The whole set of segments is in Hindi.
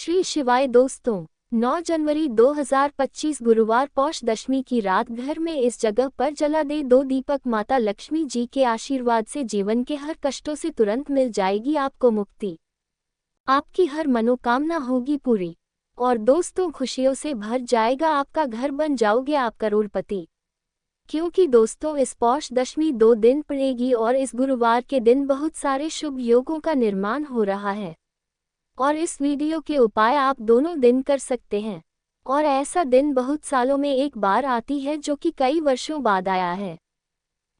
श्री शिवाय दोस्तों, 9 जनवरी 2025 गुरुवार पौष दशमी की रात घर में इस जगह पर जला दे 2 दीपक। माता लक्ष्मी जी के आशीर्वाद से जीवन के हर कष्टों से तुरंत मिल जाएगी आपको मुक्ति। आपकी हर मनोकामना होगी पूरी और दोस्तों खुशियों से भर जाएगा आपका घर, बन जाओगे आप करोड़पति। क्योंकि दोस्तों इस पौष दशमी 2 दिन पड़ेगी और इस गुरुवार के दिन बहुत सारे शुभ योगों का निर्माण हो रहा है और इस वीडियो के उपाय आप दोनों दिन कर सकते हैं। और ऐसा दिन बहुत सालों में एक बार आती है जो कि कई वर्षों बाद आया है।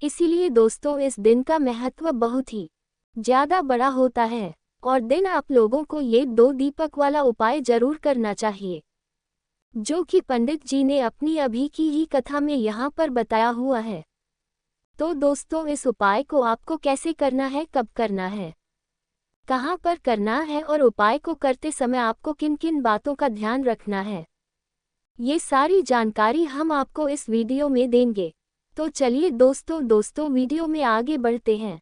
इसीलिए दोस्तों इस दिन का महत्व बहुत ही ज़्यादा बड़ा होता है और दिन आप लोगों को ये 2 दीपक वाला उपाय जरूर करना चाहिए, जो कि पंडित जी ने अपनी अभी की ही कथा में यहाँ पर बताया हुआ है। तो दोस्तों इस उपाय को आपको कैसे करना है, कब करना है, कहाँ पर करना है और उपाय को करते समय आपको किन किन बातों का ध्यान रखना है, ये सारी जानकारी हम आपको इस वीडियो में देंगे। तो चलिए दोस्तों वीडियो में आगे बढ़ते हैं।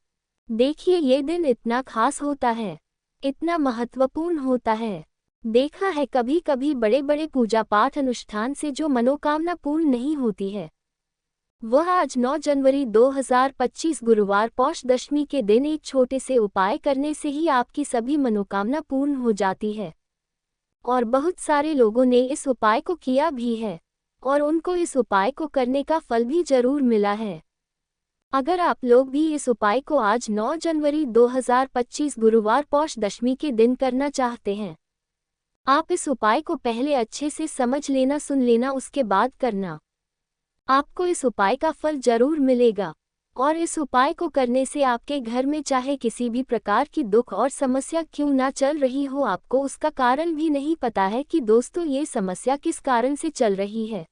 देखिए ये दिन इतना खास होता है, इतना महत्वपूर्ण होता है। देखा है कभी कभी बड़े बड़े पूजा पाठ अनुष्ठान से जो मनोकामना पूर्ण नहीं होती है, वह आज 9 जनवरी 2025 गुरुवार पौष दशमी के दिन एक छोटे से उपाय करने से ही आपकी सभी मनोकामना पूर्ण हो जाती है। और बहुत सारे लोगों ने इस उपाय को किया भी है और उनको इस उपाय को करने का फल भी जरूर मिला है। अगर आप लोग भी इस उपाय को आज 9 जनवरी 2025 गुरुवार पौष दशमी के दिन करना चाहते हैं, आप इस उपाय को पहले अच्छे से समझ लेना, सुन लेना, उसके बाद करना। आपको इस उपाय का फल जरूर मिलेगा और इस उपाय को करने से आपके घर में चाहे किसी भी प्रकार की दुख और समस्या क्यों ना चल रही हो, आपको उसका कारण भी नहीं पता है कि दोस्तों ये समस्या किस कारण से चल रही है।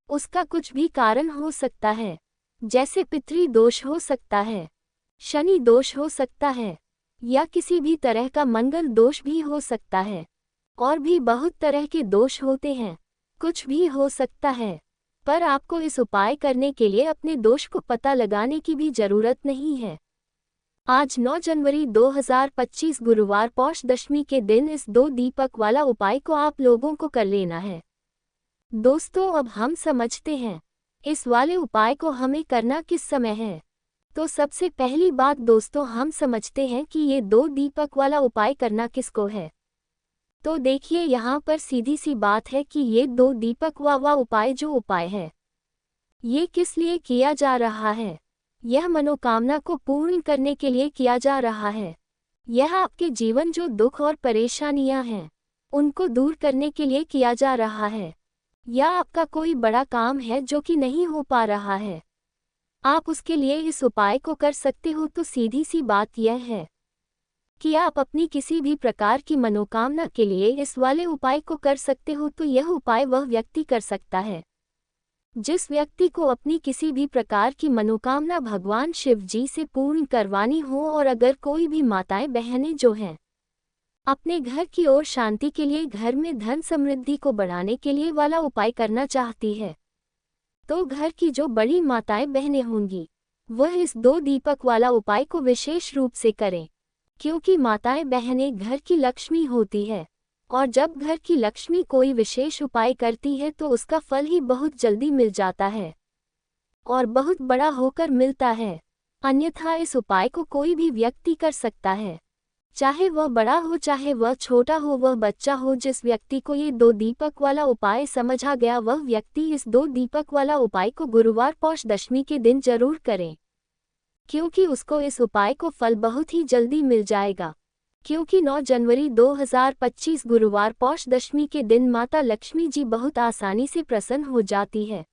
उसका कुछ भी कारण हो सकता है, जैसे पितृ दोष हो सकता है, शनि दोष हो सकता है या किसी भी तरह का मंगल दोष भी हो सकता है और भी बहुत तरह के दोष होते हैं, कुछ भी हो सकता है। पर आपको इस उपाय करने के लिए अपने दोष को पता लगाने की भी जरूरत नहीं है। आज 9 जनवरी 2025 गुरुवार पौष दशमी के दिन इस 2 दीपक वाला उपाय को आप लोगों को कर लेना है। दोस्तों अब हम समझते हैं इस वाले उपाय को हमें करना किस समय है। तो सबसे पहली बात दोस्तों हम समझते हैं कि ये 2 दीपक वाला उपाय करना किसको है। तो देखिए यहाँ पर सीधी सी बात है कि ये 2 दीपक वाला उपाय जो उपाय है, ये किस लिए किया जा रहा है। यह मनोकामना को पूर्ण करने के लिए किया जा रहा है। यह आपके जीवन जो दुख और परेशानियां हैं उनको दूर करने के लिए किया जा रहा है। या आपका कोई बड़ा काम है जो कि नहीं हो पा रहा है, आप उसके लिए इस उपाय को कर सकते हो। तो सीधी सी बात यह है कि आप अपनी किसी भी प्रकार की मनोकामना के लिए इस वाले उपाय को कर सकते हो। तो यह उपाय वह व्यक्ति कर सकता है जिस व्यक्ति को अपनी किसी भी प्रकार की मनोकामना भगवान शिव जी से पूर्ण करवानी हो। और अगर कोई भी माताएं बहनें जो हैं अपने घर की ओर शांति के लिए, घर में धन समृद्धि को बढ़ाने के लिए वाला उपाय करना चाहती है, तो घर की जो बड़ी माताएं बहनें होंगी वह इस 2 दीपक वाला उपाय को विशेष रूप से करें। क्योंकि माताएं बहनें घर की लक्ष्मी होती है और जब घर की लक्ष्मी कोई विशेष उपाय करती है तो उसका फल ही बहुत जल्दी मिल जाता है और बहुत बड़ा होकर मिलता है। अन्यथा इस उपाय को कोई भी व्यक्ति कर सकता है, चाहे वह बड़ा हो चाहे वह छोटा हो, वह बच्चा हो। जिस व्यक्ति को ये 2 दीपक वाला उपाय समझ आ गया वह व्यक्ति इस 2 दीपक वाला उपाय को गुरुवार पौष दशमी के दिन जरूर करें, क्योंकि उसको इस उपाय को फल बहुत ही जल्दी मिल जाएगा। क्योंकि 9 जनवरी 2025 गुरुवार पौष दशमी के दिन माता लक्ष्मी जी बहुत आसानी से प्रसन्न हो जाती है।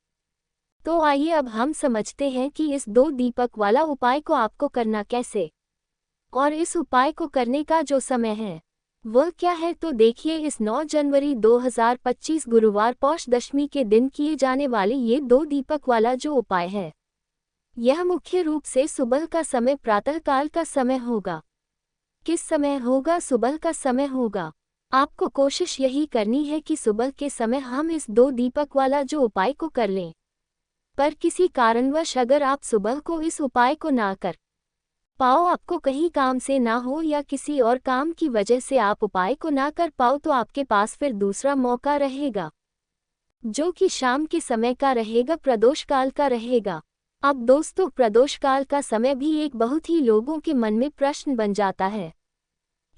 तो आइए अब हम समझते हैं कि इस 2 दीपक वाला उपाय को आपको करना कैसे और इस उपाय को करने का जो समय है वह क्या है। तो देखिए इस 9 जनवरी 2025 गुरुवार पौष दशमी के दिन किए जाने वाले ये 2 दीपक वाला जो उपाय है, यह मुख्य रूप से सुबह का समय, प्रातःकाल का समय होगा। किस समय होगा? सुबह का समय होगा। आपको कोशिश यही करनी है कि सुबह के समय हम इस 2 दीपक वाला जो उपाय को कर लें। पर किसी कारणवश अगर आप सुबह को इस उपाय को ना कर पाओ, आपको कहीं काम से ना हो या किसी और काम की वजह से आप उपाय को ना कर पाओ, तो आपके पास फिर दूसरा मौका रहेगा, जो कि शाम के समय का रहेगा, प्रदोष काल का रहेगा। अब दोस्तों, प्रदोष काल का समय भी एक बहुत ही लोगों के मन में प्रश्न बन जाता है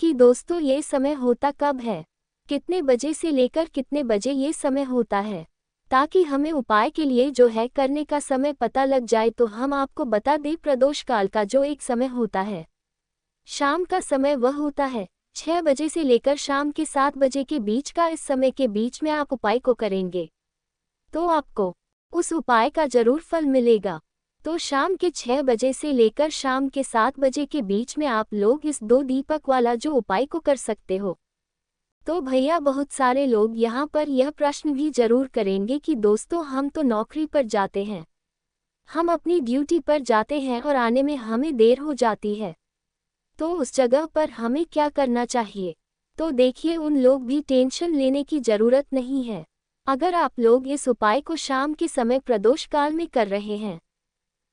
कि दोस्तों ये समय होता कब है, कितने बजे से लेकर कितने बजे ये समय होता है, ताकि हमें उपाय के लिए जो है करने का समय पता लग जाए। तो हम आपको बता दें, प्रदोष काल का जो एक समय होता है, शाम का समय, वह होता है 6 बजे से लेकर शाम के 7 बजे के बीच का। इस समय के बीच में आप उपाय को करेंगे तो आपको उस उपाय का जरूर फल मिलेगा। तो शाम के 6 बजे से लेकर शाम के 7 बजे के बीच में आप लोग इस 2 दीपक वाला जो उपाय को कर सकते हो। तो भैया, बहुत सारे लोग यहाँ पर यह प्रश्न भी जरूर करेंगे कि दोस्तों हम तो नौकरी पर जाते हैं, हम अपनी ड्यूटी पर जाते हैं और आने में हमें देर हो जाती है, तो उस जगह पर हमें क्या करना चाहिए। तो देखिए, उन लोग भी टेंशन लेने की ज़रूरत नहीं है। अगर आप लोग इस उपाय को शाम के समय प्रदोष काल में कर रहे हैं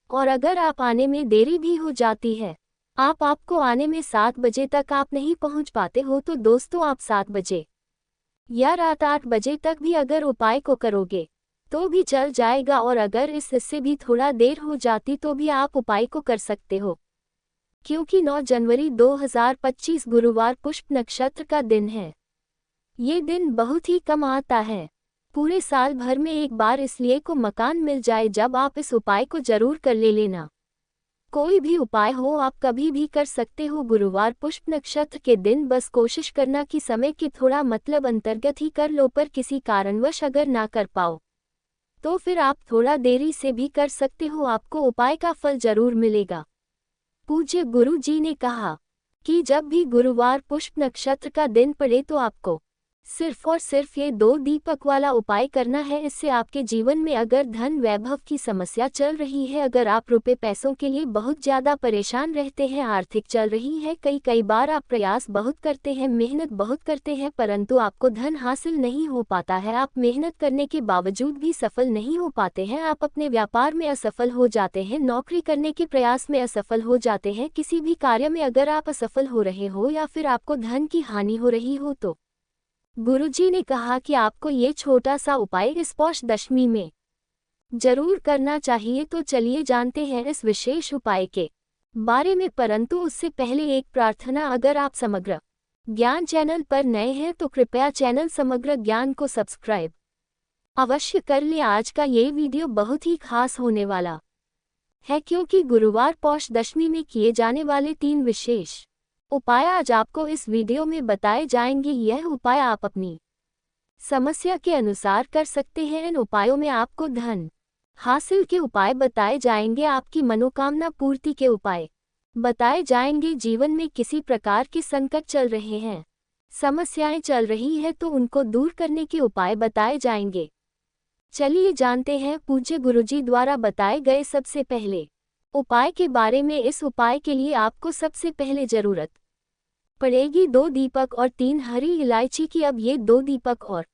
और अगर आप आने में देरी भी हो जाती है, आपको आने में 7 बजे तक आप नहीं पहुंच पाते हो, तो दोस्तों आप 7 बजे या रात 8 बजे तक भी अगर उपाय को करोगे तो भी चल जाएगा, और अगर इससे भी थोड़ा देर हो जाती तो भी आप उपाय को कर सकते हो, क्योंकि 9 जनवरी 2025 गुरुवार पुष्प नक्षत्र का दिन है। ये दिन बहुत ही कम आता है, पूरे साल भर में एक बार इसलिए को मकान मिल जाए जब आप इस उपाय को जरूर कर लेना। कोई भी उपाय हो आप कभी भी कर सकते हो गुरुवार पुष्प नक्षत्र के दिन, बस कोशिश करना कि समय के थोड़ा मतलब अंतर्गत ही कर लो, पर किसी कारणवश अगर ना कर पाओ तो फिर आप थोड़ा देरी से भी कर सकते हो, आपको उपाय का फल जरूर मिलेगा। पूज्य गुरु जी ने कहा कि जब भी गुरुवार पुष्प नक्षत्र का दिन पड़े तो आपको सिर्फ और सिर्फ ये 2 दीपक वाला उपाय करना है। इससे आपके जीवन में अगर धन वैभव की समस्या चल रही है, अगर आप रुपए पैसों के लिए बहुत ज़्यादा परेशान रहते हैं, आर्थिक चल रही है, कई बार आप प्रयास बहुत करते हैं, मेहनत बहुत करते हैं, परंतु आपको धन हासिल नहीं हो पाता है, आप मेहनत करने के बावजूद भी सफल नहीं हो पाते हैं, आप अपने व्यापार में असफल हो जाते हैं, नौकरी करने के प्रयास में असफल हो जाते हैं, किसी भी कार्य में अगर आप असफल हो रहे हो या फिर आपको धन की हानि हो रही हो, तो गुरुजी ने कहा कि आपको ये छोटा सा उपाय इस पौष दशमी में जरूर करना चाहिए। तो चलिए जानते हैं इस विशेष उपाय के बारे में, परंतु उससे पहले एक प्रार्थना, अगर आप समग्र ज्ञान चैनल पर नए हैं तो कृपया चैनल समग्र ज्ञान को सब्सक्राइब अवश्य कर लें। आज का ये वीडियो बहुत ही खास होने वाला है, क्योंकि गुरुवार पौष दशमी में किए जाने वाले 3 विशेष उपाय आज आपको इस वीडियो में बताए जाएंगे। यह उपाय आप अपनी समस्या के अनुसार कर सकते हैं। इन उपायों में आपको धन हासिल के उपाय बताए जाएंगे, आपकी मनोकामना पूर्ति के उपाय बताए जाएंगे, जीवन में किसी प्रकार के संकट चल रहे हैं, समस्याएं चल रही है तो उनको दूर करने के उपाय बताए जाएंगे। चलिए जानते हैं पूज्य गुरुजी द्वारा बताए गए सबसे पहले उपाय के बारे में। इस उपाय के लिए आपको सबसे पहले जरूरत पड़ेगी 2 दीपक और 3 हरी इलायची की। अब ये 2 दीपक और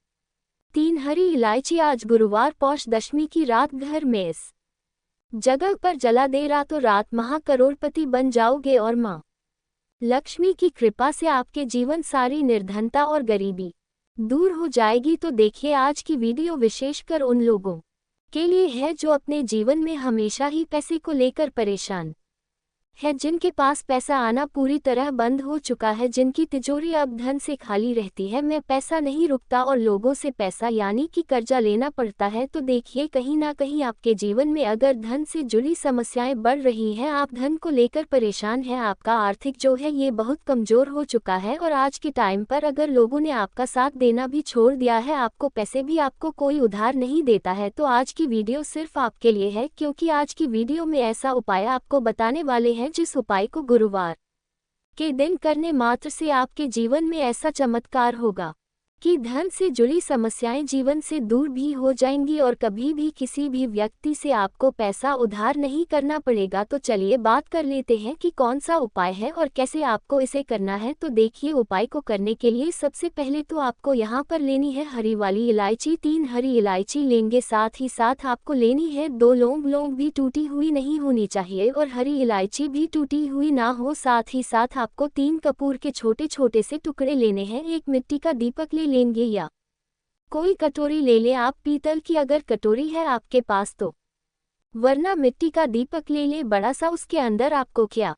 3 हरी इलायची आज गुरुवार पौष दशमी की रात घर में इस जगह पर जला दे रहा तो रात महाकरोड़पति बन जाओगे और माँ लक्ष्मी की कृपा से आपके जीवन सारी निर्धनता और गरीबी दूर हो जाएगी। तो देखिए, आज की वीडियो विशेषकर उन लोगों के लिए है जो अपने जीवन में हमेशा ही पैसे को लेकर परेशान है, जिनके पास पैसा आना पूरी तरह बंद हो चुका है, जिनकी तिजोरी अब धन से खाली रहती है, में पैसा नहीं रुकता और लोगों से पैसा यानी कि कर्जा लेना पड़ता है। तो देखिए, कहीं ना कहीं आपके जीवन में अगर धन से जुड़ी समस्याएं बढ़ रही हैं, आप धन को लेकर परेशान हैं, आपका आर्थिक जो है ये बहुत कमजोर हो चुका है और आज के टाइम पर अगर लोगों ने आपका साथ देना भी छोड़ दिया है, आपको पैसे भी आपको कोई उधार नहीं देता है, तो आज की वीडियो सिर्फ आपके लिए है, क्योंकि आज की वीडियो में ऐसा उपाय आपको बताने वाले हैं जिस उपाय को गुरुवार के दिन करने मात्र से आपके जीवन में ऐसा चमत्कार होगा कि धन से जुड़ी समस्याएं जीवन से दूर भी हो जाएंगी और कभी भी किसी भी व्यक्ति से आपको पैसा उधार नहीं करना पड़ेगा। तो चलिए बात कर लेते हैं कि कौन सा उपाय है और कैसे आपको इसे करना है। तो देखिए, उपाय को करने के लिए सबसे पहले तो आपको यहाँ पर लेनी है हरी वाली इलायची। 3 हरी इलायची लेंगे, साथ ही साथ आपको लेनी है 2 लौंग। लौंग भी टूटी हुई नहीं होनी चाहिए और हरी इलायची भी टूटी हुई ना हो। साथ ही साथ आपको 3 कपूर के छोटे छोटे से टुकड़े लेने हैं। एक मिट्टी का दीपक लेंगे या कोई कटोरी ले लें आप, पीतल की अगर कटोरी है आपके पास तो, वरना मिट्टी का दीपक ले लें बड़ा सा। उसके अंदर आपको क्या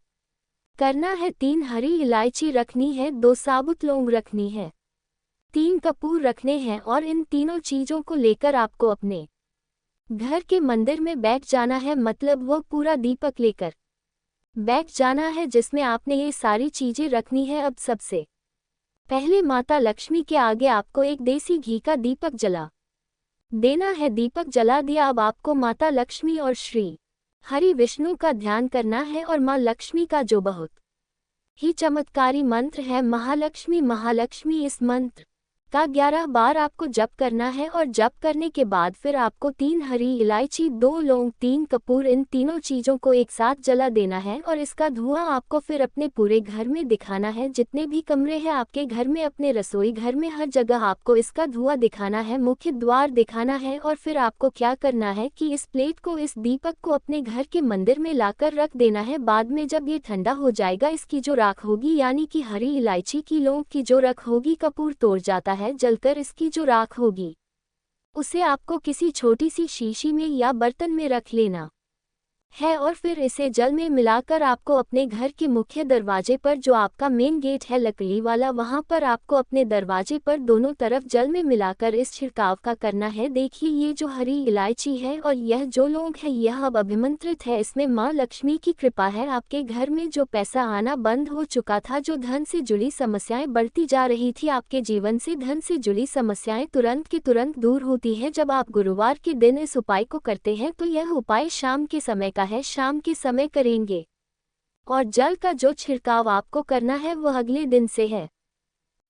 करना है, 3 हरी इलायची रखनी है, 2 साबुत लौंग रखनी है, 3 कपूर रखने हैं और इन तीनों चीजों को लेकर आपको अपने घर के मंदिर में बैठ जाना है। मतलब वो पूरा दीपक लेकर बैठ जाना है जिसमें आपने ये सारी चीजें रखनी है। अब सबसे पहले माता लक्ष्मी के आगे आपको एक देसी घी का दीपक जला देना है। दीपक जला दिया, अब आपको माता लक्ष्मी और श्री हरि विष्णु का ध्यान करना है और माँ लक्ष्मी का जो बहुत ही चमत्कारी मंत्र है महालक्ष्मी महालक्ष्मी, इस मंत्र का 11 बार आपको जप करना है। और जप करने के बाद फिर आपको 3 हरी इलायची, 2 लौंग, 3 कपूर, इन तीनों चीज़ों को एक साथ जला देना है और इसका धुआं आपको फिर अपने पूरे घर में दिखाना है। जितने भी कमरे हैं आपके घर में, अपने रसोई घर में, हर जगह आपको इसका धुआं दिखाना है, मुख्य द्वार दिखाना है। और फिर आपको क्या करना है कि इस प्लेट को, इस दीपक को अपने घर के मंदिर में लाकर रख देना है। बाद में जब ये ठंडा हो जाएगा, इसकी जो राख होगी, यानी कि हरी इलायची की, लौंग की जो राख होगी, कपूर तोड़ जाता है जलकर, इसकी जो राख होगी उसे आपको किसी छोटी सी शीशी में या बर्तन में रख लेना है और फिर इसे जल में मिलाकर आपको अपने घर के मुख्य दरवाजे पर, जो आपका मेन गेट है लकड़ी वाला, वहां पर आपको अपने दरवाजे पर दोनों तरफ जल में मिलाकर इस छिड़काव का करना है। देखिए, ये जो हरी इलायची है और यह जो लौंग है, यह अब अभिमंत्रित है। इसमें माँ लक्ष्मी की कृपा है। आपके घर में जो पैसा आना बंद हो चुका था, जो धन से जुड़ी समस्याएं बढ़ती जा रही थी, आपके जीवन से धन से जुड़ी समस्याएं तुरंत की तुरंत दूर होती है जब आप गुरुवार के दिन इस उपाय को करते हैं। तो यह उपाय शाम के समय का है, शाम के समय करेंगे और जल का जो छिड़काव आपको करना है वह अगले दिन से है,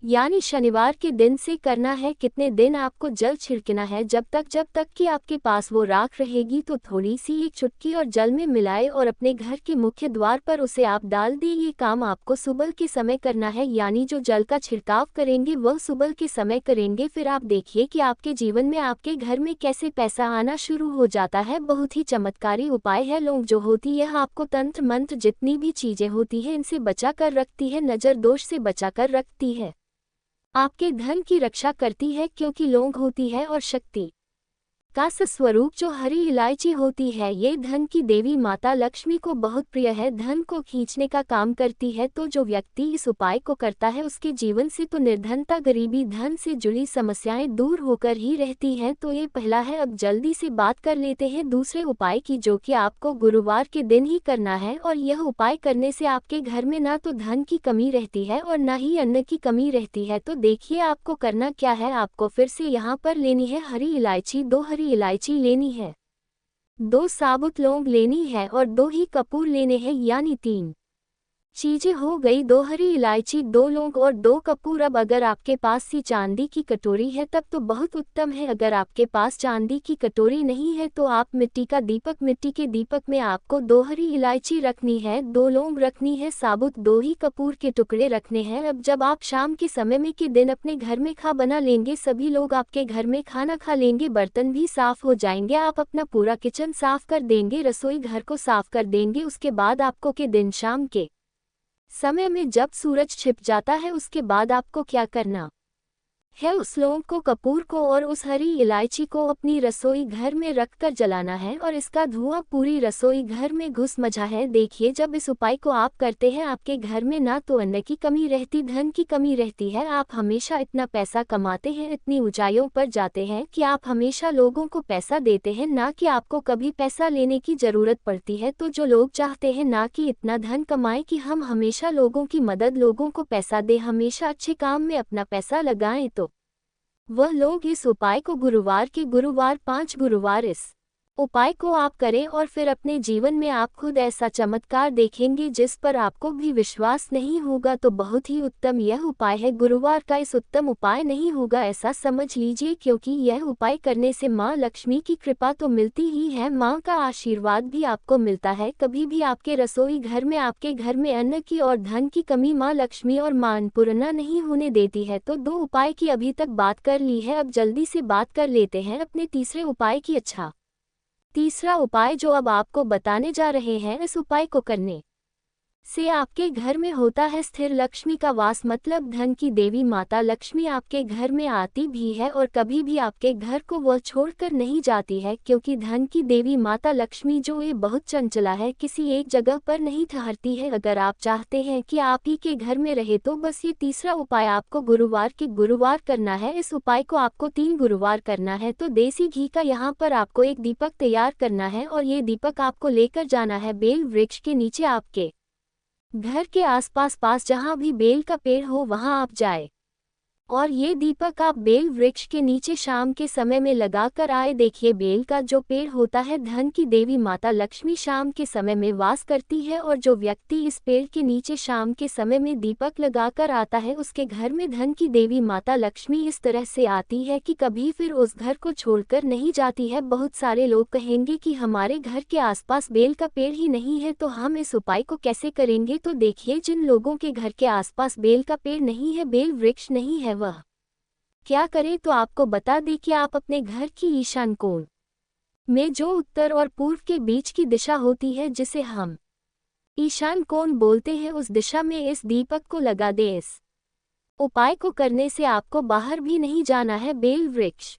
यानी शनिवार के दिन से करना है। कितने दिन आपको जल छिड़कना है, जब तक कि आपके पास वो राख रहेगी। तो थोड़ी सी एक चुटकी और जल में मिलाए और अपने घर के मुख्य द्वार पर उसे आप डाल दिए। ये काम आपको सुबह के समय करना है, यानी जो जल का छिड़काव करेंगे वह सुबह के समय करेंगे। फिर आप देखिए कि आपके जीवन में, आपके घर में कैसे पैसा आना शुरू हो जाता है। बहुत ही चमत्कारी उपाय है। लौंग जो होती है आपको तंत्र मंत्र, जितनी भी चीजें होती है, इनसे बचा कर रखती है, नजर दोष से बचा कर रखती है, आपके धन की रक्षा करती है, क्योंकि लौंग होती है और शक्ति का स्वरूप जो हरी इलायची होती है, ये धन की देवी माता लक्ष्मी को बहुत प्रिय है, धन को खींचने का काम करती है। तो जो व्यक्ति इस उपाय को करता है, उसके जीवन से तो निर्धनता, गरीबी, धन से जुड़ी समस्याएं दूर होकर ही रहती हैं। तो ये पहला है। अब जल्दी से बात कर लेते हैं दूसरे उपाय की, जो कि आपको गुरुवार के दिन ही करना है। और यह उपाय करने से आपके घर में ना तो धन की कमी रहती है और ना ही अन्न की कमी रहती है। तो देखिए आपको करना क्या है। आपको फिर से यहाँ पर लेनी है हरी इलायची, 2 हरी इलायची लेनी है, 2 साबुत लौंग लेनी है और 2 ही कपूर लेने हैं, यानी 3 चीजें हो गई, 2 हरी इलायची, 2 लौंग और 2 कपूर। अब अगर आपके पास सी चांदी की कटोरी है तब तो बहुत उत्तम है। अगर आपके पास चांदी की कटोरी नहीं है तो आप मिट्टी का दीपक, मिट्टी के दीपक में आपको 2 हरी इलायची रखनी है, 2 लौंग रखनी है, साबुत 2 ही कपूर के टुकड़े रखने हैं। अब जब आप शाम के समय में के दिन अपने घर में खा बना लेंगे, सभी लोग आपके घर में खाना खा लेंगे, बर्तन भी साफ हो जाएंगे, आप अपना पूरा किचन साफ कर देंगे, रसोई घर को साफ कर देंगे। उसके बाद आपको के दिन शाम के समय में जब सूरज छिप जाता है, उसके बाद आपको क्या करना है, उस लौंग को, कपूर को और उस हरी इलायची को अपनी रसोई घर में रखकर जलाना है और इसका धुआं पूरी रसोई घर में घुस मचा है। देखिए, जब इस उपाय को आप करते हैं, आपके घर में ना तो अन्न की कमी रहती, धन की कमी रहती है। आप हमेशा इतना पैसा कमाते हैं, इतनी ऊंचाइयों पर जाते हैं कि आप हमेशा लोगों को पैसा देते हैं, ना कि आपको कभी पैसा लेने की जरूरत पड़ती है। तो जो लोग चाहते हैं ना कि इतना धन कमाएं कि हम हमेशा लोगों की मदद, लोगों को पैसा दें, हमेशा अच्छे काम में अपना पैसा लगाएं, तो वह लोग इस उपाय को गुरुवार 5 गुरुवार इस उपाय को आप करें और फिर अपने जीवन में आप खुद ऐसा चमत्कार देखेंगे जिस पर आपको भी विश्वास नहीं होगा। तो बहुत ही उत्तम यह उपाय है। गुरुवार का इस उत्तम उपाय नहीं होगा ऐसा समझ लीजिए, क्योंकि यह उपाय करने से माँ लक्ष्मी की कृपा तो मिलती ही है, माँ का आशीर्वाद भी आपको मिलता है। कभी भी आपके रसोई घर में, आपके घर में अन्न की और धन की कमी माँ लक्ष्मी और माँ अन्नपूर्णा नहीं होने देती है। तो 2 उपाय की अभी तक बात कर ली है, अब जल्दी से बात कर लेते हैं अपने तीसरे उपाय की। अच्छा, तीसरा उपाय जो अब आपको बताने जा रहे हैं, इस उपाय को करने से आपके घर में होता है स्थिर लक्ष्मी का वास, मतलब धन की देवी माता लक्ष्मी आपके घर में आती भी है और कभी भी आपके घर को वह छोड़कर नहीं जाती है, क्योंकि धन की देवी माता लक्ष्मी जो ये बहुत चंचला है, किसी एक जगह पर नहीं ठहरती है। अगर आप चाहते हैं कि आप ही के घर में रहे तो बस ये तीसरा उपाय आपको गुरुवार के गुरुवार करना है। इस उपाय को आपको 3 गुरुवार करना है। तो देसी घी का यहाँ पर आपको एक दीपक तैयार करना है और ये दीपक आपको लेकर जाना है बेल वृक्ष के नीचे। आपके घर के आसपास जहां भी बेल का पेड़ हो वहां आप जाए और ये दीपक आप बेल वृक्ष के नीचे शाम के समय में लगाकर आए। देखिए, बेल का जो पेड़ होता है, धन की देवी माता लक्ष्मी शाम के समय में वास करती है और जो व्यक्ति इस पेड़ के नीचे शाम के समय में दीपक लगाकर आता है, उसके घर में धन की देवी माता लक्ष्मी इस तरह से आती है कि कभी फिर उस घर को छोड़कर नहीं जाती है। बहुत सारे लोग कहेंगे कि हमारे घर के आसपास बेल का पेड़ ही नहीं है, तो हम इस उपाय को कैसे करेंगे? तो देखिए, जिन लोगों के घर के आसपास बेल का पेड़ नहीं है, बेल वृक्ष नहीं है, वह क्या करें? तो आपको बता दें कि आप अपने घर की ईशान कोण में जो उत्तर और पूर्व के बीच की दिशा होती है, जिसे हम ईशान कोण बोलते हैं, उस दिशा में इस दीपक को लगा दें। इस उपाय को करने से आपको बाहर भी नहीं जाना है, बेल वृक्ष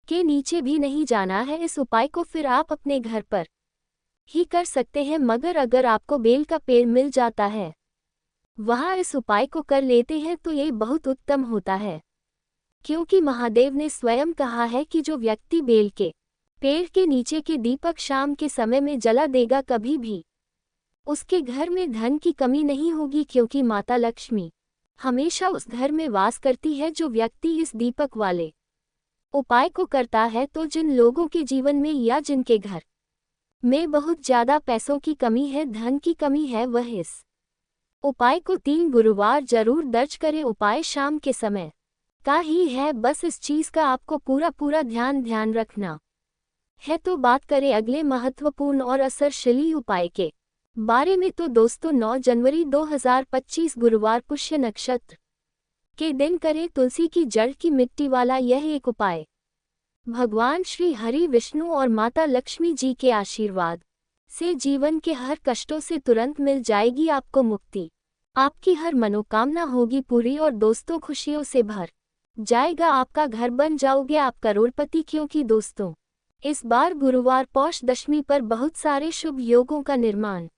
के नीचे भी नहीं जाना है। इस उपाय को फिर आप अपने घर पर ही कर सकते हैं, मगर अगर आपको बेल का पेड़ मिल जाता है, वहां इस उपाय को कर लेते हैं तो ये बहुत उत्तम होता है, क्योंकि महादेव ने स्वयं कहा है कि जो व्यक्ति बेल के पेड़ के नीचे के दीपक शाम के समय में जला देगा, कभी भी उसके घर में धन की कमी नहीं होगी, क्योंकि माता लक्ष्मी हमेशा उस घर में वास करती है। जो व्यक्ति इस दीपक वाले उपाय को करता है, तो जिन लोगों के जीवन में या जिनके घर में बहुत ज्यादा पैसों की कमी है, धन की कमी है, वह इस उपाय को 3 गुरुवार जरूर दर्ज करें। उपाय शाम के समय का ही है, बस इस चीज का आपको पूरा ध्यान रखना है। तो बात करें अगले महत्वपूर्ण और असरशील उपाय के बारे में, तो दोस्तों 9 जनवरी 2025 गुरुवार पुष्य नक्षत्र के दिन करें तुलसी की जड़ की मिट्टी वाला यह एक उपाय। भगवान श्री हरि विष्णु और माता लक्ष्मी जी के आशीर्वाद से जीवन के हर कष्टों से तुरंत मिल जाएगी आपको मुक्ति। आपकी हर मनोकामना होगी पूरी और दोस्तों खुशियों से भर जाएगा आपका घर, बन जाओगे आप करोड़पति। क्योंकि दोस्तों इस बार गुरुवार पौष दशमी पर बहुत सारे शुभ योगों का निर्माण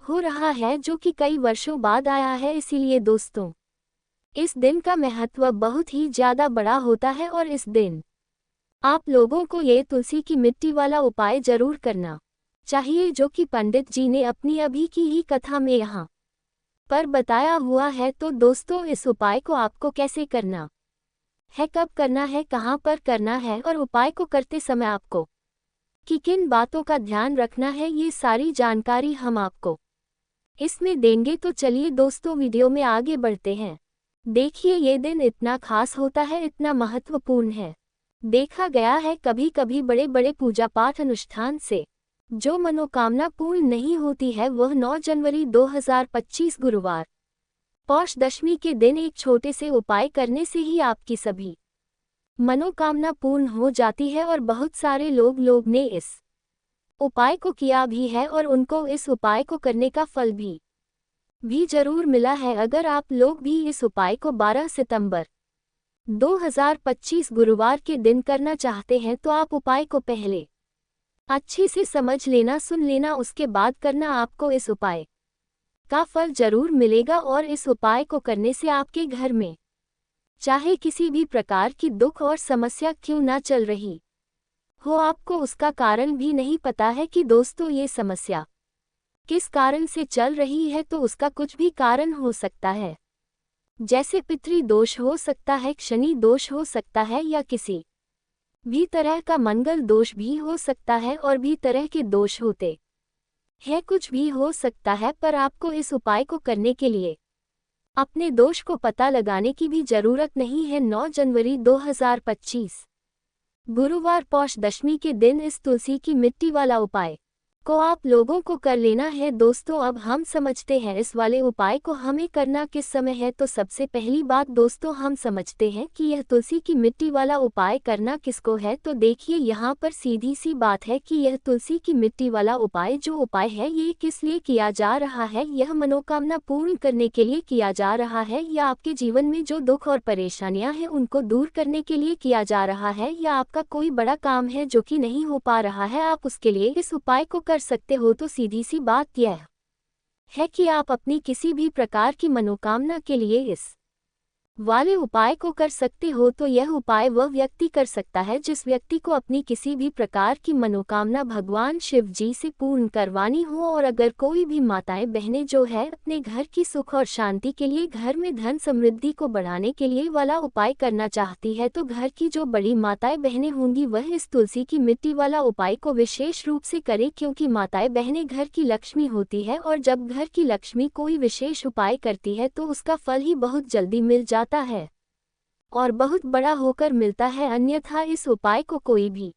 हो रहा है, जो कि कई वर्षों बाद आया है। इसीलिए दोस्तों इस दिन का महत्व बहुत ही ज्यादा बड़ा होता है और इस दिन आप लोगों को ये तुलसी की मिट्टी वाला उपाय जरूर करना चाहिए, जो कि पंडित जी ने अपनी अभी की ही कथा में यहाँ पर बताया हुआ है। तो दोस्तों इस उपाय को आपको कैसे करना है, कब करना है, कहाँ पर करना है और उपाय को करते समय आपको कि किन बातों का ध्यान रखना है, ये सारी जानकारी हम आपको इसमें देंगे। तो चलिए दोस्तों वीडियो में आगे बढ़ते हैं। देखिए, ये दिन इतना खास होता है, इतना महत्वपूर्ण है। देखा गया है कभी कभी बड़े बड़े पूजा पाठ अनुष्ठान से जो मनोकामना पूर्ण नहीं होती है, वह 9 जनवरी 2025 गुरुवार पौष दशमी के दिन एक छोटे से उपाय करने से ही आपकी सभी मनोकामना पूर्ण हो जाती है। और बहुत सारे लोग ने इस उपाय को किया भी है और उनको इस उपाय को करने का फल भी जरूर मिला है। अगर आप लोग भी इस उपाय को 12 सितंबर 2025 गुरुवार के दिन करना चाहते हैं, तो आप उपाय को पहले अच्छे से समझ लेना, सुन लेना, उसके बाद करना। आपको इस उपाय का फल जरूर मिलेगा और इस उपाय को करने से आपके घर में चाहे किसी भी प्रकार की दुख और समस्या क्यों ना चल रही हो, आपको उसका कारण भी नहीं पता है कि दोस्तों ये समस्या किस कारण से चल रही है, तो उसका कुछ भी कारण हो सकता है। जैसे पितृ दोष हो सकता है, शनि दोष हो सकता है, या किसी भी तरह का मंगल दोष भी हो सकता है और भी तरह के दोष होते हैं, कुछ भी हो सकता है, पर आपको इस उपाय को करने के लिए अपने दोष को पता लगाने की भी जरूरत नहीं है। 9 जनवरी 2025 गुरुवार पौष दशमी के दिन इस तुलसी की मिट्टी वाला उपाय को आप लोगों को कर लेना है। दोस्तों, अब हम समझते हैं इस वाले उपाय को हमें करना किस समय है। तो सबसे पहली बात दोस्तों, हम समझते हैं कि यह तुलसी की मिट्टी वाला उपाय करना किसको है। तो देखिए, यहाँ पर सीधी सी बात है कि यह तुलसी की मिट्टी वाला उपाय जो उपाय है ये किस लिए किया जा रहा है। यह मनोकामना पूर्ण करने के लिए किया जा रहा है, या आपके जीवन में जो दुख और परेशानियां हैं उनको दूर करने के लिए किया जा रहा है, या आपका कोई बड़ा काम है जो कि नहीं हो पा रहा है, आप उसके लिए इस उपाय को कर सकते हो। तो सीधी सी बात यह है कि आप अपनी किसी भी प्रकार की मनोकामना के लिए इस वाले उपाय को कर सकते हो। तो यह उपाय वह व्यक्ति कर सकता है जिस व्यक्ति को अपनी किसी भी प्रकार की मनोकामना भगवान शिव जी से पूर्ण करवानी हो। और अगर कोई भी माताएं बहनें जो है अपने घर की सुख और शांति के लिए, घर में धन समृद्धि को बढ़ाने के लिए वाला उपाय करना चाहती है, तो घर की जो बड़ी माताएं बहनें होंगी वह इस तुलसी की मिट्टी वाला उपाय को विशेष रूप से करें, क्योंकि माताएं बहनें घर की लक्ष्मी होती है और जब घर की लक्ष्मी कोई विशेष उपाय करती है तो उसका फल ही बहुत जल्दी मिल जाता है और बहुत बड़ा होकर मिलता है। अन्यथा इस उपाय को कोई भी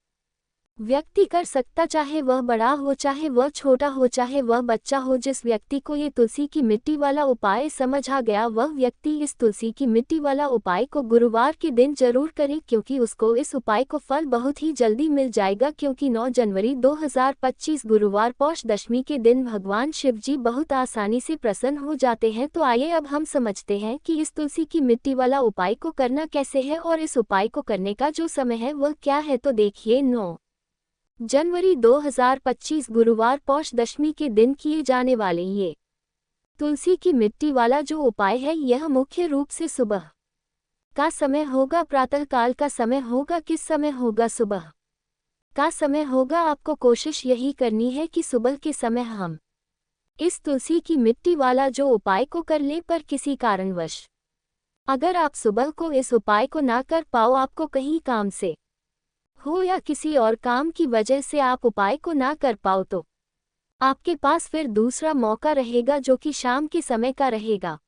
व्यक्ति कर सकता, चाहे वह बड़ा हो, चाहे वह छोटा हो, चाहे वह बच्चा हो। जिस व्यक्ति को ये तुलसी की मिट्टी वाला उपाय समझ आ गया वह व्यक्ति इस तुलसी की मिट्टी वाला उपाय को गुरुवार के दिन जरूर करे, क्योंकि उसको इस उपाय को फल बहुत ही जल्दी मिल जाएगा। क्योंकि 9 जनवरी 2025 गुरुवार पौष दशमी के दिन भगवान शिव जी बहुत आसानी से प्रसन्न हो जाते हैं। तो आइए अब हम समझते हैं कि इस तुलसी की मिट्टी वाला उपाय को करना कैसे है और इस उपाय को करने का जो समय है वह क्या है। तो देखिए, 9 जनवरी 2025 गुरुवार पौष दशमी के दिन किए जाने वाले ये तुलसी की मिट्टी वाला जो उपाय है यह मुख्य रूप से सुबह का समय होगा, प्रातः काल का समय होगा। किस समय होगा? सुबह का समय होगा। आपको कोशिश यही करनी है कि सुबह के समय हम इस तुलसी की मिट्टी वाला जो उपाय को कर लें, पर किसी कारणवश अगर आप सुबह को इस उपाय को ना कर पाओ, आपको कहीं काम से हो या किसी और काम की वजह से आप उपाय को ना कर पाओ, तो आपके पास फिर दूसरा मौका रहेगा जो कि शाम के समय का रहेगा,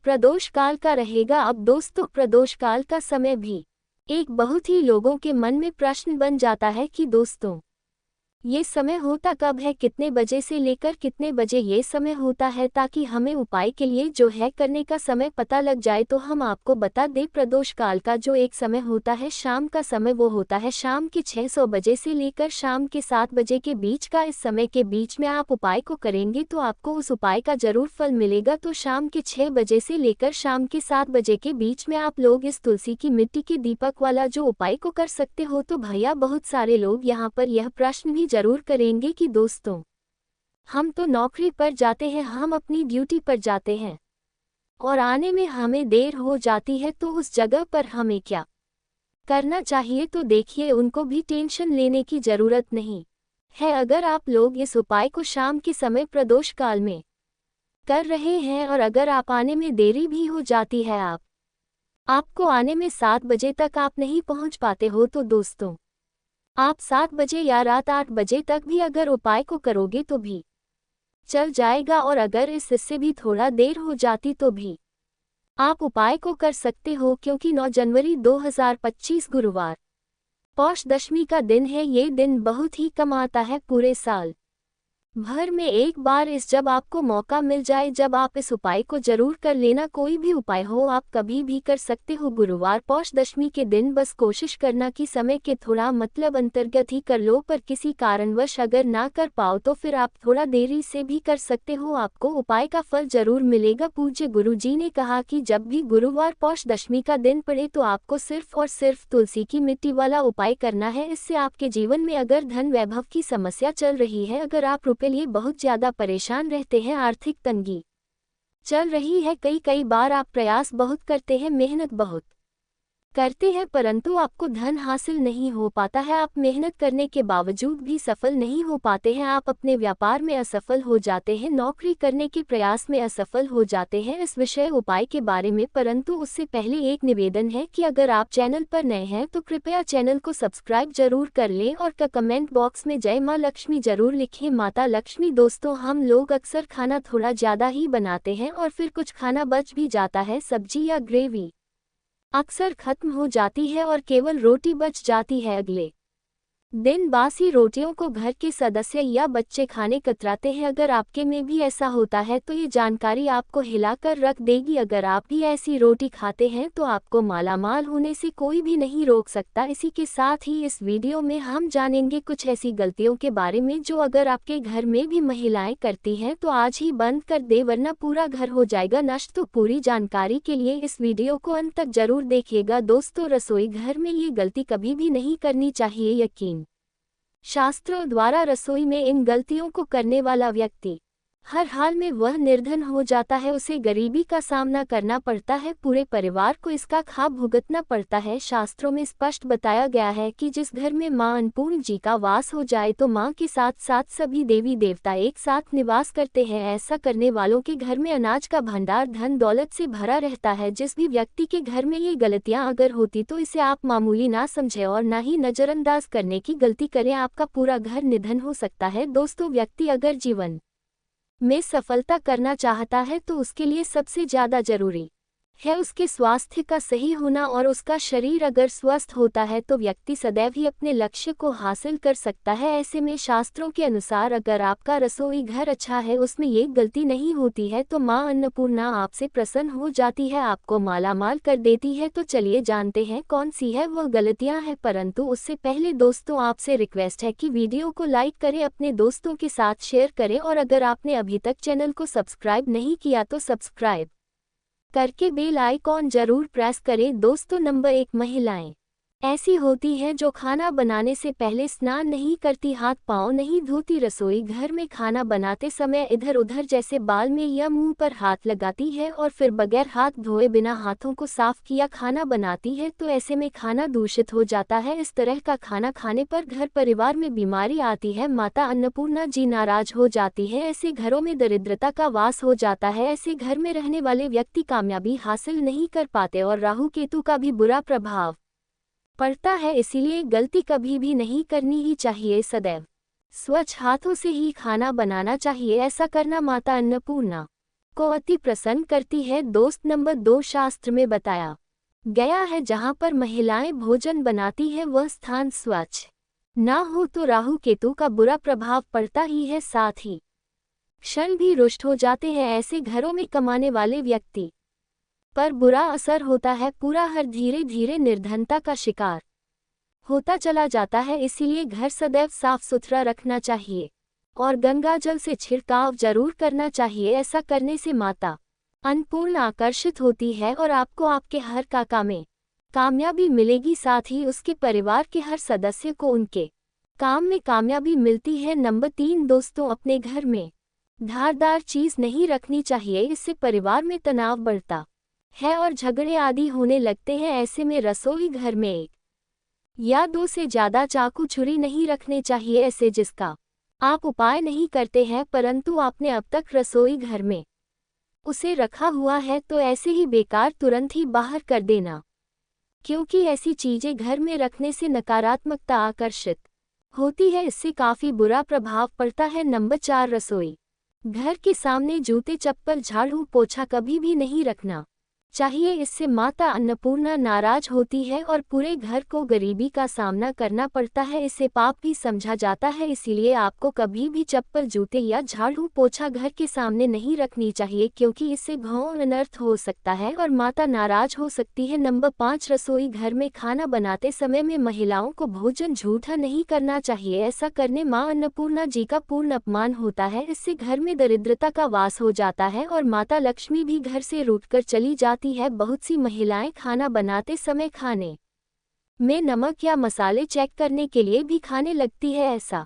प्रदोष काल का रहेगा। अब दोस्तों, प्रदोष काल का समय भी एक बहुत ही लोगों के मन में प्रश्न बन जाता है कि दोस्तों ये समय होता कब है, कितने बजे से लेकर कितने बजे ये समय होता है, ताकि हमें उपाय के लिए जो है करने का समय पता लग जाए। तो हम आपको बता दें, प्रदोष काल का जो एक समय होता है शाम का समय, वो होता है शाम के 600 बजे से लेकर शाम के 7 बजे के बीच का। इस समय के बीच में आप उपाय को करेंगे तो आपको उस उपाय का जरूर फल मिलेगा। तो शाम के 6 बजे से लेकर शाम के 7 बजे के बीच में आप लोग इस तुलसी की मिट्टी के दीपक वाला जो उपाय को कर सकते हो। तो भैया, बहुत सारे लोग यहाँ पर यह प्रश्न भी जरूर करेंगे कि दोस्तों हम तो नौकरी पर जाते हैं, हम अपनी ड्यूटी पर जाते हैं और आने में हमें देर हो जाती है, तो उस जगह पर हमें क्या करना चाहिए। तो देखिए, उनको भी टेंशन लेने की जरूरत नहीं है। अगर आप लोग इस उपाय को शाम के समय प्रदोष काल में कर रहे हैं और अगर आप आने में देरी भी हो जाती है, आपको आने में 7 बजे तक आप नहीं पहुंच पाते हो, तो दोस्तों आप 7 बजे या रात 8 बजे तक भी अगर उपाय को करोगे तो भी चल जाएगा। और अगर इससे भी थोड़ा देर हो जाती तो भी आप उपाय को कर सकते हो, क्योंकि 9 जनवरी 2025 गुरुवार पौष दशमी का दिन है। ये दिन बहुत ही कम आता है पूरे साल भर में एक बार। जब आपको मौका मिल जाए, जब आप इस उपाय को जरूर कर लेना। कोई भी उपाय हो आप कभी भी कर सकते हो गुरुवार पौष दशमी के दिन। बस कोशिश करना कि समय के थोड़ा मतलब अंतर्गत ही कर लो, पर किसी कारणवश अगर ना कर पाओ तो फिर आप थोड़ा देरी से भी कर सकते हो, आपको उपाय का फल जरूर मिलेगा। पूज्य गुरु जी ने कहा कि जब भी गुरुवार पौष दशमी का दिन पड़े तो आपको सिर्फ और सिर्फ तुलसी की मिट्टी वाला उपाय करना है। इससे आपके जीवन में अगर धन वैभव की समस्या चल रही है, अगर आप के लिए बहुत ज्यादा परेशान रहते हैं, आर्थिक तंगी चल रही है, कई बार आप प्रयास बहुत करते हैं, मेहनत बहुत करते हैं परंतु आपको धन हासिल नहीं हो पाता है। आप मेहनत करने के बावजूद भी सफल नहीं हो पाते हैं। आप अपने व्यापार में असफल हो जाते हैं, नौकरी करने के प्रयास में असफल हो जाते हैं। इस विषय उपाय के बारे में, परंतु उससे पहले एक निवेदन है कि अगर आप चैनल पर नए हैं तो कृपया चैनल को सब्सक्राइब जरूर कर लें और कमेंट बॉक्स में जय माँ लक्ष्मी जरूर लिखें। माता लक्ष्मी दोस्तों, हम लोग अक्सर खाना थोड़ा ज़्यादा ही बनाते हैं और फिर कुछ खाना बच भी जाता है। सब्जी या ग्रेवी अक्सर खत्म हो जाती है और केवल रोटी बच जाती है। अगले दिन बासी रोटियों को घर के सदस्य या बच्चे खाने कतराते हैं। अगर आपके में भी ऐसा होता है तो ये जानकारी आपको हिलाकर रख देगी। अगर आप भी ऐसी रोटी खाते हैं तो आपको मालामाल होने से कोई भी नहीं रोक सकता। इसी के साथ ही इस वीडियो में हम जानेंगे कुछ ऐसी गलतियों के बारे में जो अगर आपके घर में भी महिलाएं करती हैं तो आज ही बंद कर दे, वरना पूरा घर हो जाएगा नष्ट। तो पूरी जानकारी के लिए इस वीडियो को अंत तक जरूर देखिएगा। दोस्तों, रसोई घर में ये गलती कभी भी नहीं करनी चाहिए। यकीन शास्त्रों द्वारा रसोई में इन गलतियों को करने वाला व्यक्ति हर हाल में वह निर्धन हो जाता है, उसे गरीबी का सामना करना पड़ता है, पूरे परिवार को इसका खाब भुगतना पड़ता है। शास्त्रों में स्पष्ट बताया गया है कि जिस घर में मां अन्नपूर्ण जी का वास हो जाए तो मां के साथ साथ सभी देवी देवता एक साथ निवास करते हैं। ऐसा करने वालों के घर में अनाज का भंडार धन दौलत से भरा रहता है। जिस भी व्यक्ति के घर में ये गलतियां अगर होती तो इसे आप मामूली ना समझें और ना ही नजरअंदाज करने की गलती करें। आपका पूरा घर निधन हो सकता है। दोस्तों, व्यक्ति अगर जीवन में सफलता करना चाहता है तो उसके लिए सबसे ज़्यादा जरूरी है उसके स्वास्थ्य का सही होना, और उसका शरीर अगर स्वस्थ होता है तो व्यक्ति सदैव ही अपने लक्ष्य को हासिल कर सकता है। ऐसे में शास्त्रों के अनुसार अगर आपका रसोई घर अच्छा है, उसमें ये गलती नहीं होती है, तो मां अन्नपूर्णा आपसे प्रसन्न हो जाती है, आपको मालामाल कर देती है। तो चलिए जानते हैं कौन सी है वह गलतियां हैं। परंतु उससे पहले दोस्तों, आपसे रिक्वेस्ट है कि वीडियो को लाइक करें, अपने दोस्तों के साथ शेयर करें, और अगर आपने अभी तक चैनल को सब्सक्राइब नहीं किया तो सब्सक्राइब करके बेल आइकॉन जरूर प्रेस करें। दोस्तों, नंबर 1, महिलाएं ऐसी होती हैं जो खाना बनाने से पहले स्नान नहीं करती, हाथ पांव नहीं धोती, रसोई घर में खाना बनाते समय इधर उधर जैसे बाल में या मुंह पर हाथ लगाती है और फिर बगैर हाथ धोए बिना हाथों को साफ किया खाना बनाती है। तो ऐसे में खाना दूषित हो जाता है। इस तरह का खाना खाने पर घर परिवार में बीमारी आती है, माता अन्नपूर्णा जी नाराज हो जाती है, ऐसे घरों में दरिद्रता का वास हो जाता है। ऐसे घर में रहने वाले व्यक्ति कामयाबी हासिल नहीं कर पाते और राहु केतु का भी बुरा प्रभाव पड़ता है। इसीलिए गलती कभी भी नहीं करनी ही चाहिए। सदैव स्वच्छ हाथों से ही खाना बनाना चाहिए। ऐसा करना माता अन्नपूर्णा को अति प्रसन्न करती है। दोस्त, नंबर 2, शास्त्र में बताया गया है जहां पर महिलाएं भोजन बनाती है वह स्थान स्वच्छ ना हो तो राहु केतु का बुरा प्रभाव पड़ता ही है, साथ ही क्षण भी रुष्ट हो जाते हैं। ऐसे घरों में कमाने वाले व्यक्ति पर बुरा असर होता है, पूरा हर धीरे धीरे निर्धनता का शिकार होता चला जाता है। इसीलिए घर सदैव साफ सुथरा रखना चाहिए और गंगा जल से छिड़काव जरूर करना चाहिए। ऐसा करने से माता अन्नपूर्णा आकर्षित होती है और आपको आपके हर काम में कामयाबी मिलेगी, साथ ही उसके परिवार के हर सदस्य को उनके काम में कामयाबी मिलती है। नंबर 3, दोस्तों, अपने घर में धारदार चीज नहीं रखनी चाहिए, इससे परिवार में तनाव बढ़ता है और झगड़े आदि होने लगते हैं। ऐसे में रसोई घर में 1 या 2 से ज़्यादा चाकू छुरी नहीं रखने चाहिए, ऐसे जिसका आप उपाय नहीं करते हैं परंतु आपने अब तक रसोई घर में उसे रखा हुआ है, तो ऐसे ही बेकार तुरंत ही बाहर कर देना, क्योंकि ऐसी चीज़ें घर में रखने से नकारात्मकता आकर्षित होती है, इससे काफ़ी बुरा प्रभाव पड़ता है। नंबर 4, रसोई घर के सामने जूते चप्पल झाड़ू पोछा कभी भी नहीं रखना चाहिए, इससे माता अन्नपूर्णा नाराज होती है और पूरे घर को गरीबी का सामना करना पड़ता है, इसे पाप भी समझा जाता है। इसीलिए आपको कभी भी चप्पल जूते या झाड़ू पोछा घर के सामने नहीं रखनी चाहिए, क्योंकि इससे घोर अनर्थ हो सकता है और माता नाराज हो सकती है। नंबर 5, रसोई घर में खाना बनाते समय में महिलाओं को भोजन झूठा नहीं करना चाहिए, ऐसा करने मां अन्नपूर्णा जी का पूर्ण अपमान होता है। इससे घर में दरिद्रता का वास हो जाता है और माता लक्ष्मी भी घर से रूठकर चली जाती है। बहुत सी महिलाएं खाना बनाते समय खाने में नमक या मसाले चेक करने के लिए भी खाने लगती है। ऐसा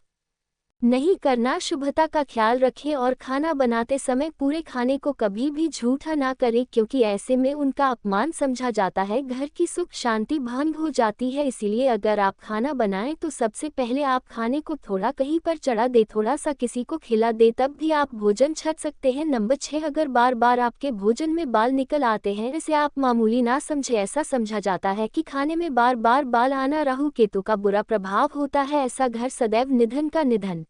नहीं करना। शुभता का ख्याल रखें और खाना बनाते समय पूरे खाने को कभी भी झूठा ना करें, क्योंकि ऐसे में उनका अपमान समझा जाता है, घर की सुख शांति भंग हो जाती है। इसीलिए अगर आप खाना बनाएं तो सबसे पहले आप खाने को थोड़ा कहीं पर चढ़ा दे, थोड़ा सा किसी को खिला दे, तब भी आप भोजन छक सकते हैं। नंबर 6, अगर बार बार आपके भोजन में बाल निकल आते हैं, इसे आप मामूली ना समझे। ऐसा समझा जाता है कि खाने में बार बार बाल आना राहु केतु का बुरा प्रभाव होता है। ऐसा घर सदैव निधन का निधन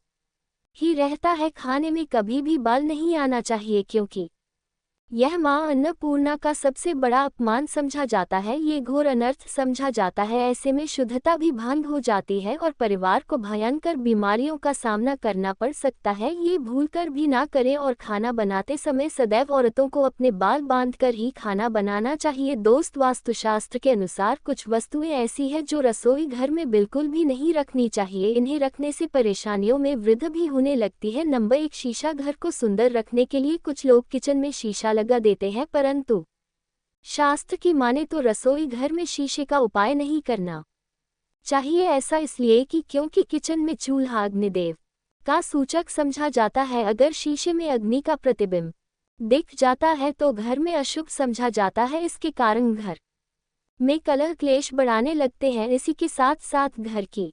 ही रहता है। खाने में कभी भी बाल नहीं आना चाहिए, क्योंकि यह मां अन्नपूर्णा का सबसे बड़ा अपमान समझा जाता है, ये घोर अनर्थ समझा जाता है। ऐसे में शुद्धता भी भंग हो जाती है और परिवार को भयंकर बीमारियों का सामना करना पड़ सकता है। ये भूलकर भी ना करें और खाना बनाते समय सदैव औरतों को अपने बाल बांधकर ही खाना बनाना चाहिए। दोस्त, वास्तुशास्त्र के अनुसार कुछ वस्तुएं ऐसी है जो रसोई घर में बिल्कुल भी नहीं रखनी चाहिए, इन्हें रखने से परेशानियों में वृद्धि भी होने लगती है। नंबर 1, शीशा। घर को सुंदर रखने के लिए कुछ लोग किचन में शीशा लगा देते हैं, परंतु शास्त्र की माने तो रसोई घर में शीशे का उपाय नहीं करना चाहिए। ऐसा इसलिए कि क्योंकि किचन में चूल्हा अग्निदेव का सूचक समझा जाता है। अगर शीशे में अग्नि का प्रतिबिंब दिख जाता है तो घर में अशुभ समझा जाता है। इसके कारण घर में कलह क्लेश बढ़ाने लगते हैं। इसी के साथ साथ घर की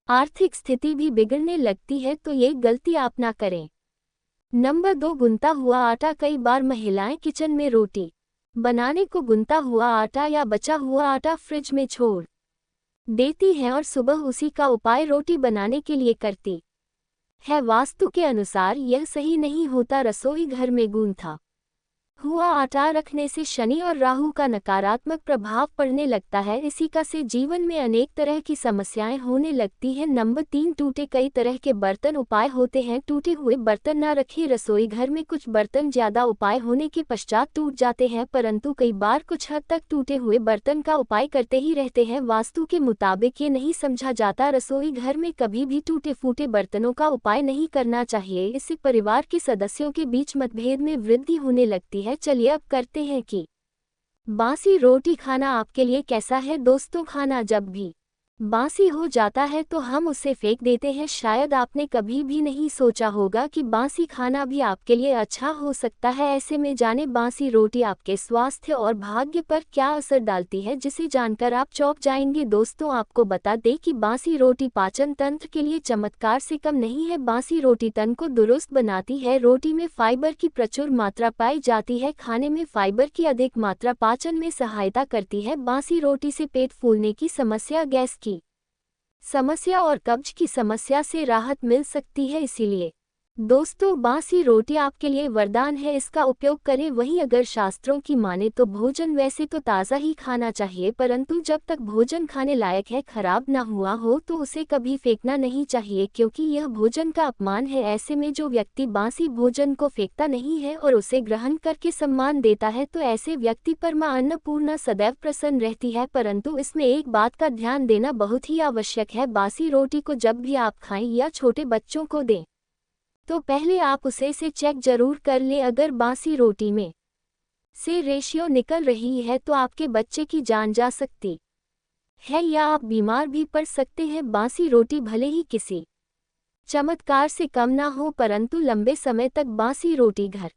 आर्थिक स्थिति भी बिगड़ने लगती है, तो ये गलती आप ना करें। नंबर 2, गुनता हुआ आटा। कई बार महिलाएं किचन में रोटी बनाने को गुनता हुआ आटा या बचा हुआ आटा फ्रिज में छोड़ देती हैं और सुबह उसी का उपाय रोटी बनाने के लिए करती है। वास्तु के अनुसार यह सही नहीं होता। रसोई घर में गूंथा हुआ आटा रखने से शनि और राहु का नकारात्मक प्रभाव पड़ने लगता है। इसी का से जीवन में अनेक तरह की समस्याएं होने लगती हैं। नंबर 3, टूटे। कई तरह के बर्तन उपाय होते हैं, टूटे हुए बर्तन ना रखें। रसोई घर में कुछ बर्तन ज्यादा उपाय होने के पश्चात टूट जाते हैं, परंतु कई बार कुछ हद तक टूटे हुए बर्तन का उपाय करते ही रहते हैं। वास्तु के मुताबिक ये नहीं समझा जाता। रसोई घर में कभी भी टूटे फूटे बर्तनों का उपाय नहीं करना चाहिए, इससे परिवार के सदस्यों के बीच मतभेद में वृद्धि होने लगती है। चलिए अब करते हैं कि बासी रोटी खाना आपके लिए कैसा है। दोस्तों, खाना जब भी बासी हो जाता है तो हम उसे फेंक देते हैं। शायद आपने कभी भी नहीं सोचा होगा कि बासी खाना भी आपके लिए अच्छा हो सकता है। ऐसे में जाने बासी रोटी आपके स्वास्थ्य और भाग्य पर क्या असर डालती है, जिसे जानकर आप चौंक जाएंगे। दोस्तों, आपको बता दें कि बासी रोटी पाचन तंत्र के लिए चमत्कार से कम नहीं है। बासी रोटी तन को दुरुस्त बनाती है। रोटी में फाइबर की प्रचुर मात्रा पाई जाती है। खाने में फाइबर की अधिक मात्रा पाचन में सहायता करती है। बासी रोटी से पेट फूलने की समस्या, गैस की समस्या और कब्ज की समस्या से राहत मिल सकती है। इसीलिए दोस्तों, बासी रोटी आपके लिए वरदान है, इसका उपयोग करें। वहीं अगर शास्त्रों की माने तो भोजन वैसे तो ताज़ा ही खाना चाहिए, परंतु जब तक भोजन खाने लायक है, खराब ना हुआ हो, तो उसे कभी फेंकना नहीं चाहिए, क्योंकि यह भोजन का अपमान है। ऐसे में जो व्यक्ति बासी भोजन को फेंकता नहीं है और उसे ग्रहण करके सम्मान देता है, तो ऐसे व्यक्ति पर मां अन्नपूर्णा सदैव प्रसन्न रहती है। परंतु इसमें एक बात का ध्यान देना बहुत ही आवश्यक है। बासी रोटी को जब भी आप खाएं या छोटे बच्चों को दें तो पहले आप उसे से चेक जरूर कर लें। अगर बासी रोटी में से रेशियो निकल रही है तो आपके बच्चे की जान जा सकती है या आप बीमार भी पड़ सकते हैं। बासी रोटी भले ही किसी चमत्कार से कम ना हो, परंतु लंबे समय तक बासी रोटी घर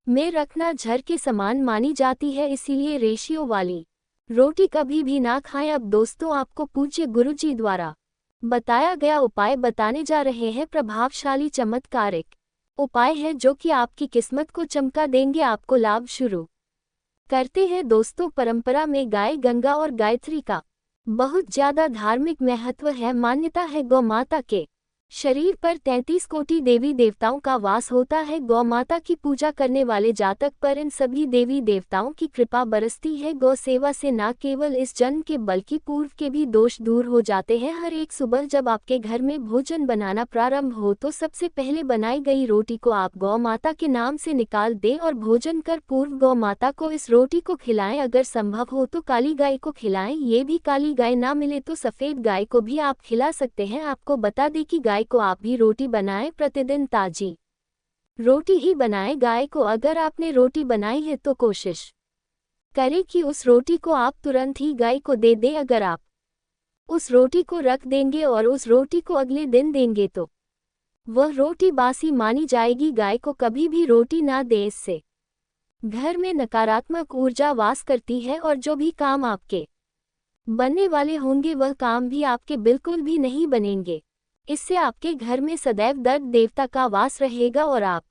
में रखना जहर के समान मानी जाती है। इसीलिए रेशियो वाली रोटी कभी भी ना खाएं। अब दोस्तों, आपको पूज्य गुरुजी द्वारा बताया गया उपाय बताने जा रहे हैं। प्रभावशाली चमत्कारिक उपाय है जो कि आपकी किस्मत को चमका देंगे, आपको लाभ शुरू करते हैं। दोस्तों, परंपरा में गाय, गंगा और गायत्री का बहुत ज्यादा धार्मिक महत्व है। मान्यता है गौ माता के शरीर पर 33 कोटि देवी देवताओं का वास होता है। गौ माता की पूजा करने वाले जातक पर इन सभी देवी देवताओं की कृपा बरसती है। गौ सेवा से न केवल इस जन्म के बल्कि पूर्व के भी दोष दूर हो जाते हैं। हर एक सुबह जब आपके घर में भोजन बनाना प्रारंभ हो तो सबसे पहले बनाई गई रोटी को आप गौ माता के नाम से निकाल दें और भोजन कर पूर्व गौ माता को इस रोटी को खिलाएं। अगर संभव हो तो काली गाय को खिलाएं। ये भी काली गाय ना मिले तो सफेद गाय को भी आप खिला सकते हैं। आपको बता दें कि गाय को आप भी रोटी बनाएं, प्रतिदिन ताजी रोटी ही बनाएं। गाय को अगर आपने रोटी बनाई है तो कोशिश करें कि उस रोटी को आप तुरंत ही गाय को दे दें। अगर आप उस रोटी को रख देंगे और उस रोटी को अगले दिन देंगे तो वह रोटी बासी मानी जाएगी। गाय को कभी भी रोटी ना दे, इससे घर में नकारात्मक ऊर्जा वास करती है और जो भी काम आपके बनने वाले होंगे वह काम भी आपके बिल्कुल भी नहीं बनेंगे। इससे आपके घर में सदैव दर्द देवता का वास रहेगा और आप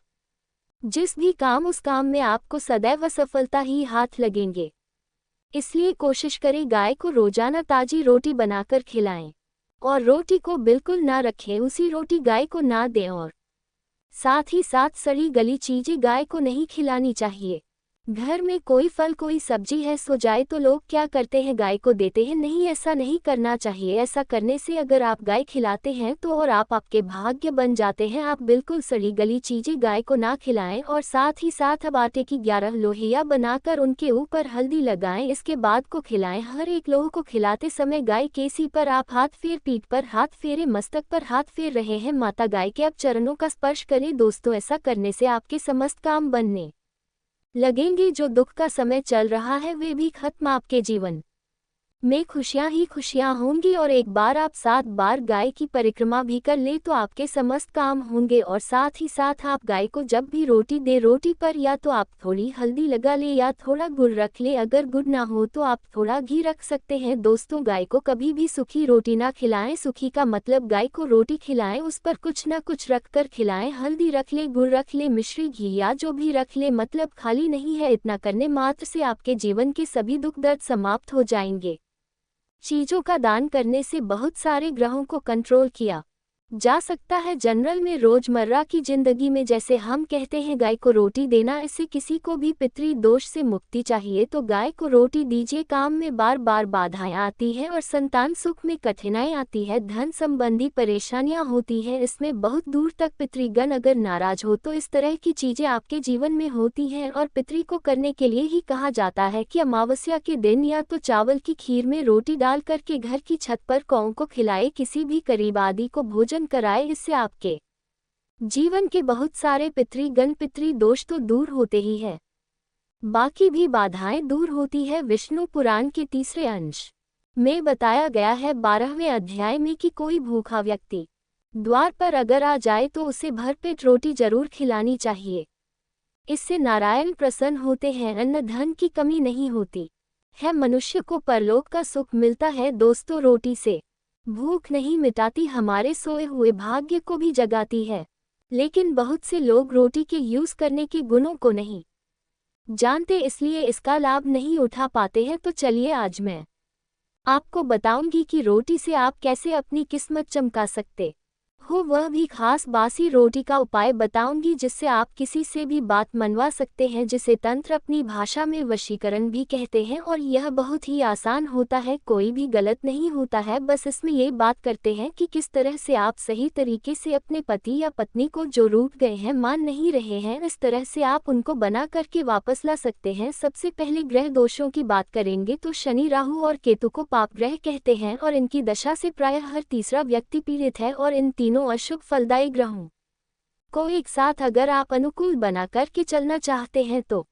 जिस भी काम उस काम में आपको सदैव असफलता ही हाथ लगेंगे। इसलिए कोशिश करें गाय को रोजाना ताजी रोटी बनाकर खिलाएं और रोटी को बिल्कुल ना रखें, उसी रोटी गाय को ना दें और साथ ही साथ सड़ी गली चीजें गाय को नहीं खिलानी चाहिए। घर में कोई फल कोई सब्जी है सो जाए तो लोग क्या करते हैं, गाय को देते हैं। नहीं, ऐसा नहीं करना चाहिए। ऐसा करने से अगर आप गाय खिलाते हैं तो और आपके भाग्य बन जाते हैं। आप बिल्कुल सड़ी गली चीजें गाय को ना खिलाएं और साथ ही साथ अब आटे की 11 लोहिया बनाकर उनके ऊपर हल्दी लगाएं, इसके बाद को खिलाएं। हर एक लोह को खिलाते समय गाय केसी पर आप हाथ फेर, पीठ पर हाथ फेरे, मस्तक पर हाथ फेर रहे हैं माता गाय के अब चरणों का स्पर्श करें। दोस्तों, ऐसा करने से आपके समस्त काम बनने लगेंगे। जो दुख का समय चल रहा है वे भी खत्म, आपके जीवन में खुशियां ही खुशियां होंगी। और एक बार आप 7 बार गाय की परिक्रमा भी कर ले तो आपके समस्त काम होंगे। और साथ ही साथ आप गाय को जब भी रोटी दे, रोटी पर या तो आप थोड़ी हल्दी लगा ले या थोड़ा गुड़ रख ले। अगर गुड़ ना हो तो आप थोड़ा घी रख सकते हैं। दोस्तों, गाय को कभी भी सूखी रोटी ना खिलाएं। सूखी का मतलब गाय को रोटी खिलाएं, उस पर कुछ ना कुछ रख कर खिलाएं। हल्दी रख ले, गुड़ रख ले, मिश्री घी या जो भी रख ले, मतलब खाली नहीं है। इतना करने मात्र से आपके जीवन के सभी दुख दर्द समाप्त हो जाएंगे। चीजों का दान करने से बहुत सारे ग्रहों को कंट्रोल किया जा सकता है। जनरल में रोजमर्रा की जिंदगी में जैसे हम कहते हैं गाय को रोटी देना, इससे किसी को भी पितृ दोष से मुक्ति चाहिए तो गाय को रोटी दीजिए। काम में बार बार बाधाएं आती है और संतान सुख में कठिनाई आती है, धन संबंधी परेशानियां होती है, इसमें बहुत दूर तक पितृगण अगर नाराज हो तो इस तरह की चीजें आपके जीवन में होती हैं। और पितृ को करने के लिए ही कहा जाता है कि अमावस्या के दिन या तो चावल की खीर में रोटी डाल करके घर की छत पर कौओं को खिलाए, किसी भी करीब आदि को भोजन कराए। इससे आपके जीवन के बहुत सारे पितृगण पितृ दोष तो दूर होते ही है, बाकी भी बाधाएं दूर होती है। विष्णु पुराण के 3रे अंश में बताया गया है 12वें अध्याय में कि कोई भूखा व्यक्ति द्वार पर अगर आ जाए तो उसे भरपेट रोटी जरूर खिलानी चाहिए। इससे नारायण प्रसन्न होते हैं, अन्न धन की कमी नहीं होती है, मनुष्य को परलोक का सुख मिलता है। दोस्तों, रोटी से भूख नहीं मिटाती, हमारे सोए हुए भाग्य को भी जगाती है। लेकिन बहुत से लोग रोटी के यूज करने के गुणों को नहीं जानते, इसलिए इसका लाभ नहीं उठा पाते हैं। तो चलिए आज मैं आपको बताऊंगी कि रोटी से आप कैसे अपनी किस्मत चमका सकते हो, वह भी खास बासी रोटी का उपाय बताऊंगी जिससे आप किसी से भी बात मनवा सकते हैं, जिसे तंत्र अपनी भाषा में वशीकरण भी कहते हैं। और यह बहुत ही आसान होता है, कोई भी गलत नहीं होता है, बस इसमें ये बात करते हैं कि किस तरह से आप सही तरीके से अपने पति या पत्नी को जो रूठ गए हैं, मान नहीं रहे हैं, इस तरह से आप उनको बना करके वापस ला सकते हैं। सबसे पहले ग्रह दोषों की बात करेंगे तो शनि, राहु और केतु को पाप ग्रह कहते हैं और इनकी दशा से प्रायः हर तीसरा व्यक्ति पीड़ित है। और इन तीनों अशुभ फलदायी ग्रहों को एक साथ अगर आप अनुकूल बना करके चलना चाहते हैं तो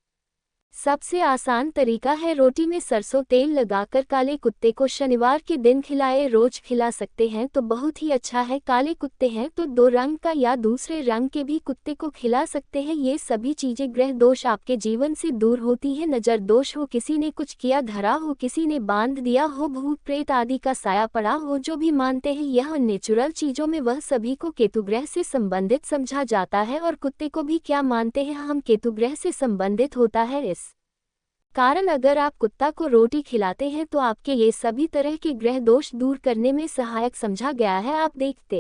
सबसे आसान तरीका है रोटी में सरसों तेल लगाकर काले कुत्ते को शनिवार के दिन खिलाए। रोज खिला सकते हैं तो बहुत ही अच्छा है। काले कुत्ते हैं तो 2 रंग का या दूसरे रंग के भी कुत्ते को खिला सकते हैं। ये सभी चीजें ग्रह दोष आपके जीवन से दूर होती हैं। नजर दोष हो, किसी ने कुछ किया धरा हो, किसी ने बांध दिया हो, भूत प्रेत आदि का साया पड़ा हो, जो भी मानते हैं यह नेचुरल चीजों में वह सभी को केतु ग्रह से संबंधित समझा जाता है। और कुत्ते को भी क्या मानते हैं हम, केतु ग्रह से संबंधित होता है। इस कारण अगर आप कुत्ता को रोटी खिलाते हैं तो आपके ये सभी तरह के ग्रह दोष दूर करने में सहायक समझा गया है। आप देखते